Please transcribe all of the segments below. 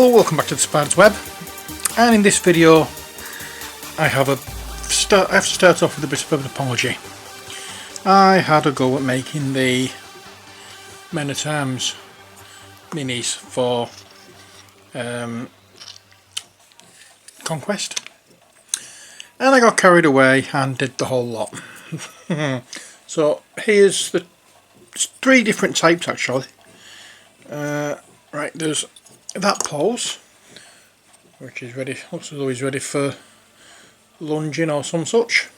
Hello, welcome back to the Spider's Web, and in this video I have to start off with a bit of an apology. I had a go at making the Men at Arms minis for Conquest, and I got carried away and did the whole lot. So here's the three different types actually. Right, there's that pose, which is ready, looks as though he's ready for lunging or some such.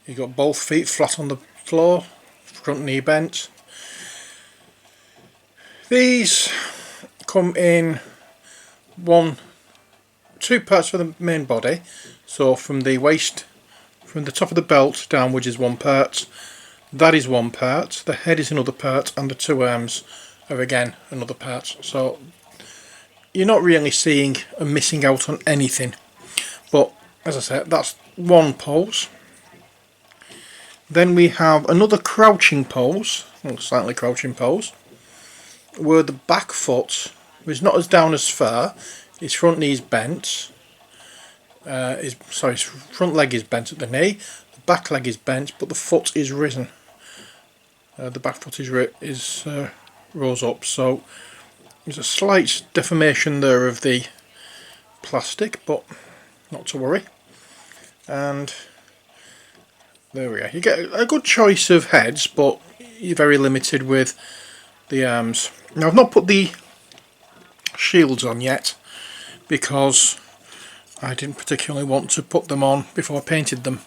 You've got both feet flat on the floor, front knee bent. These come in two parts for the main body, so from the waist, from the top of the belt downwards is one part, that is one part, the head is another part, and the two arms are again another part. So you're not really seeing and missing out on anything, but as I said, that's one pose. Then we have another crouching pose, well, slightly crouching pose, where the back foot is not as down as far, his front knee is bent, his front leg is bent at the knee, the back leg is bent, but the foot is risen. The back foot is rose up, so there's a slight deformation there of the plastic, but not to worry. And there we are. You get a good choice of heads, but you're very limited with the arms. Now I've not put the shields on yet because I didn't particularly want to put them on before I painted them.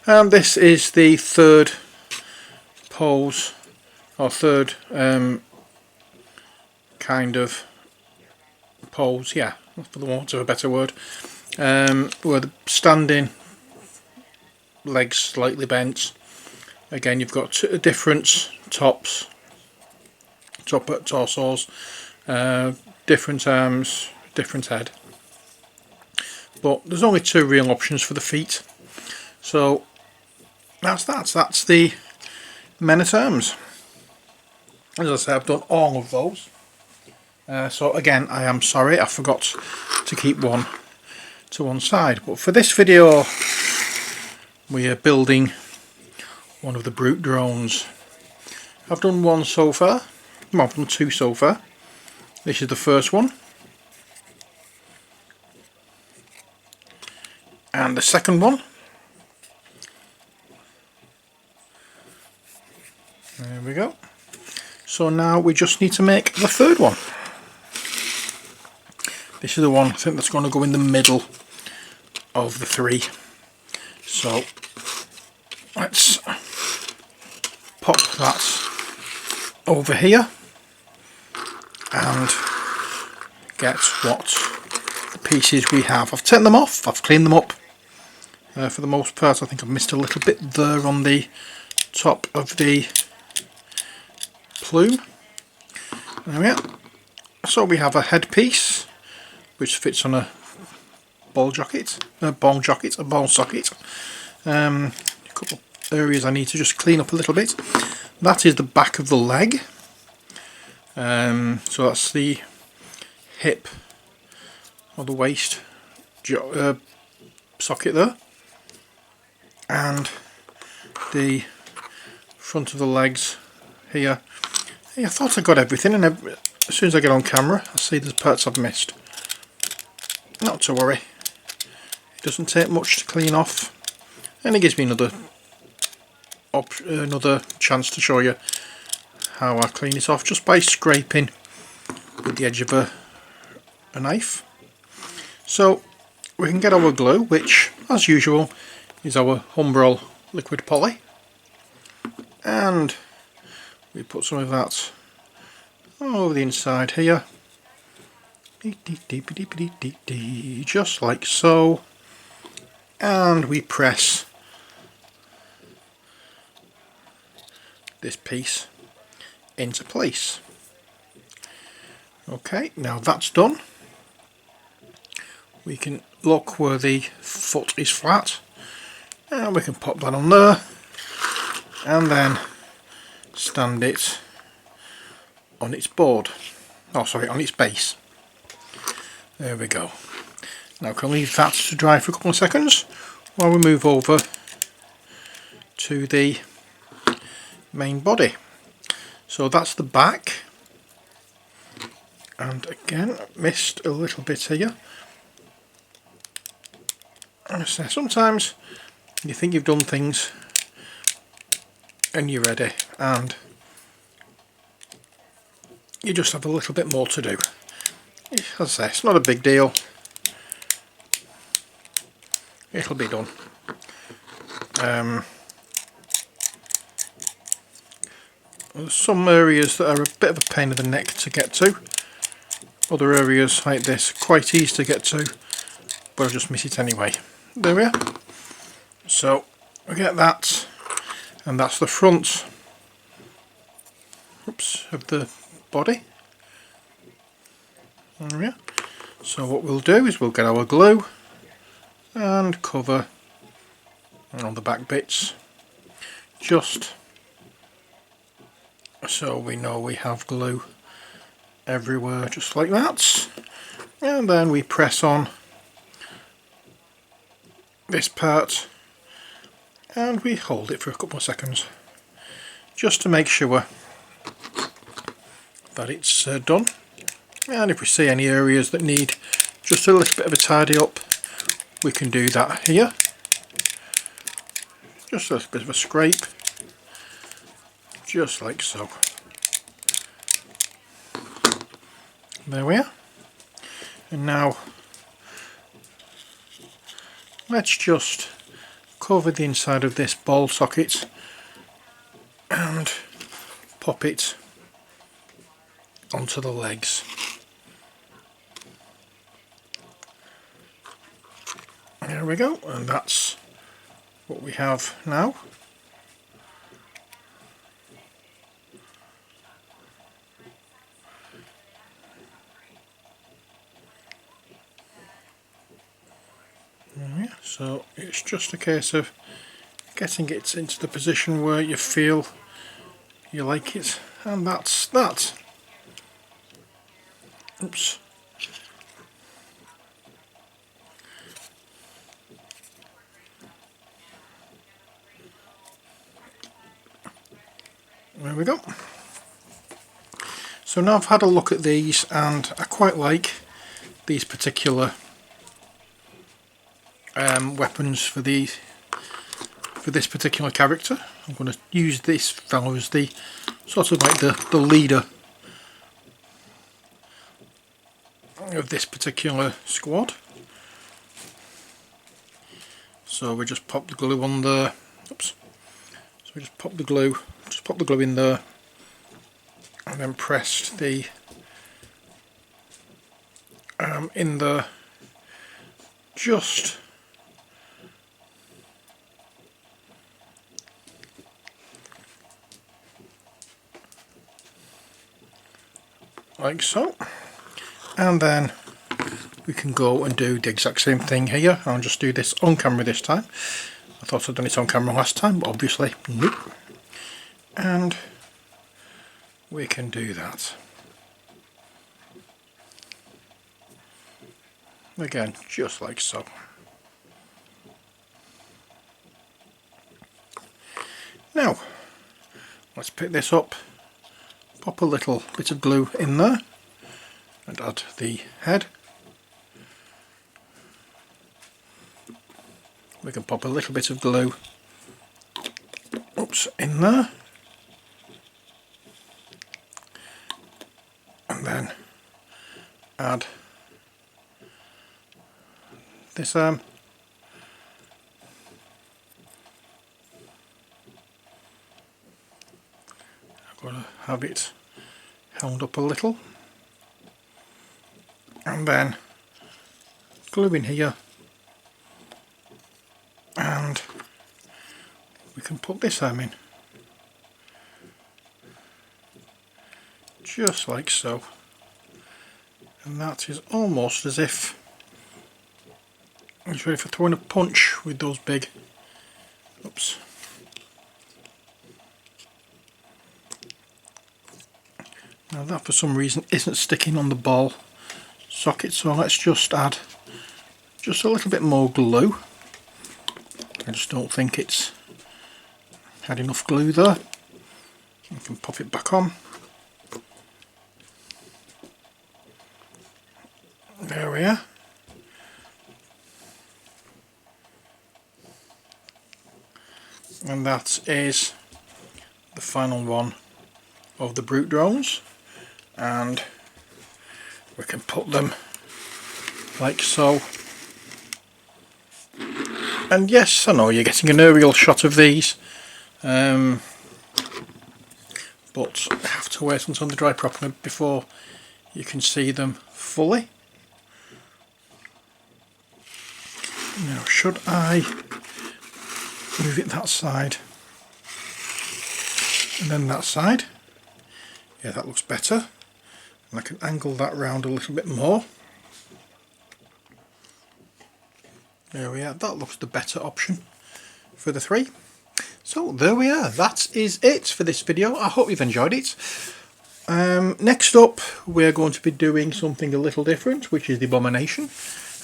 And this is the third pose, or third kind of pose, yeah, for the want of a better word, where the standing, legs slightly bent. Again, you've got two different torsos, different arms, different head, but there's only two real options for the feet. So that's the Men at Arms. As I say, I've done all of those. So again, I am sorry, I forgot to keep one to one side. But for this video, we are building one of the brute drones. I've done one so far. Well, I've done two so far. This is the first one. And the second one. There we go. So now we just need to make the third one. This is the one I think that's going to go in the middle of the three. So let's pop that over here and get what pieces we have. I've taken them off, I've cleaned them up. For the most part, I think I've missed a little bit there on the top of the plume. There we are. So we have a headpiece which fits on a ball socket. A couple of areas I need to just clean up a little bit. That is the back of the leg. So that's the hip or the waist socket there, and the front of the legs here. I thought I got everything, and as soon as I get on camera I see there's parts I've missed. Not to worry, it doesn't take much to clean off, and it gives me another chance to show you how I clean it off just by scraping with the edge of a knife. So we can get our glue, which as usual is our Humbrol liquid poly, and we put some of that over the inside here, just like so, and we press this piece into place. Okay, now that's done, we can look where the foot is flat, and we can pop that on there, and then stand it on its board, oh sorry, on its base. There we go. Now can leave that to dry for a couple of seconds while we move over to the main body. So that's the back, and again missed a little bit here. So sometimes you think you've done things and you're ready, and you just have a little bit more to do. As I say, it's not a big deal. It'll be done. There's some areas that are a bit of a pain in the neck to get to. Other areas like this quite easy to get to, but I'll just miss it anyway. There we are. So we get that, and that's the front of the body. There we are. So what we'll do is we'll get our glue and cover on the back bits, just so we know we have glue everywhere, just like that. And then we press on this part and we hold it for a couple of seconds just to make sure that it's done. And if we see any areas that need just a little bit of a tidy up, we can do that here. Just a little bit of a scrape, just like so. There we are. And now let's just cover the inside of this ball socket and pop it onto the legs. There we go, and that's what we have now. So it's just a case of getting it into the position where you feel you like it, and that's that. Oops. There we go. So now I've had a look at these, and I quite like these particular weapons for this particular character. I'm going to use this fellow as the sort of like the leader of this particular squad. So we just pop the glue on there. Oops. So we just pop the glue in there, and then pressed the in there, just like so. And then we can go and do the exact same thing here. I'll just do this on camera this time. I thought I'd done it on camera last time, but obviously nope. And we can do that again, just like so. Now let's pick this up, pop a little bit of glue in there and add the head. We can pop a little bit of glue in there, and then add this arm. I've got to have it held up a little, and then glue in here, and we can put this arm in, just like so, and that is almost as if it's ready for throwing a punch with those big, oops. Now that for some reason isn't sticking on the ball, socket, so let's just add just a little bit more glue. I just don't think it's had enough glue there. You can pop it back on. There we are. And that is the final one of the brute drones, and we can put them like so. And yes, I know you're getting an aerial shot of these, but I have to wait until they dry properly before you can see them fully. Now, should I move it that side and then that side? Yeah, that looks better. And I can angle that round a little bit more. There we are, that looks the better option for the three. So there we are, that is it for this video. I hope you've enjoyed it. Next up we're going to be doing something a little different, which is the Abomination,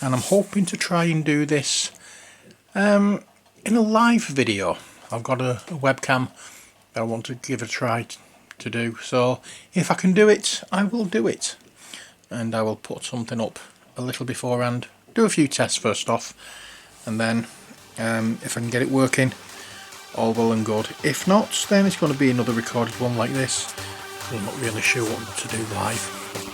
and I'm hoping to try and do this in a live video. I've got a webcam that I want to give a try to do, so if I can do it, I will do it, and I will put something up a little beforehand, do a few tests first off, and then if I can get it working, all well and good. If not, then it's going to be another recorded one like this, because I'm not really sure what to do live.